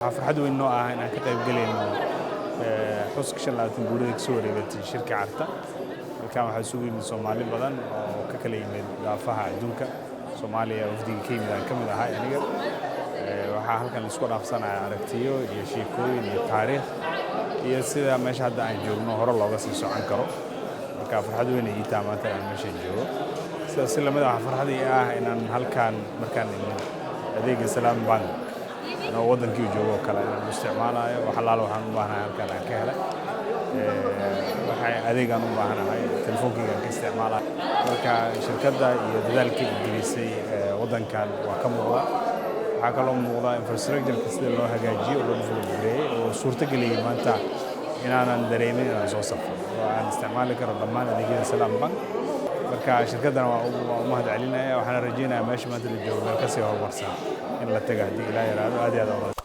فرحad weyn noo ah inaan ka qayb galayno xuska 25 guurida ka soo wareegatay shirka Carta. Halkaan waxaa isugu yimid Soomaali badan oo ka kala yimid daafaha adduunka. Soomaaliya wafdiga ka yimid aan ka mid ahay aniga. Waxaa halkan isku dhaafsanaya aragtiyo iyo sheekooyin iyo taariikh iyo sida meesha hadda aan joogno hore looga sii socon karo. Marka farxad weyn ay tahay maanta aan meesha joogo. Sidaas la mid ah farxad ah inaan halkaan markaan imid adeega Salaam Bank أنا وضن كيو جوا كلا مستعمله وحلال وحن مباهنا كلا كهلا وحي أديك أنا مباهنا هاي تلفون كي كان كاستعماله وكا شركة دا يدل كي إنجليزي وضن كان وكم موضوع حكلهم موضوع infrastructure كسر الله هجاجي ولا فلوس بري وصورتك اللي ما أنت أنا ندريمي أنا زوسف وأنا استعمالك رضمان أديك سلام بنك marka shirkadana waa mahad celinaya waxaan rajeynayaa meesha maanta la joogo meel ka sii horumarsan in la tago hadii Ilaahay yiraahdo aad iyo aad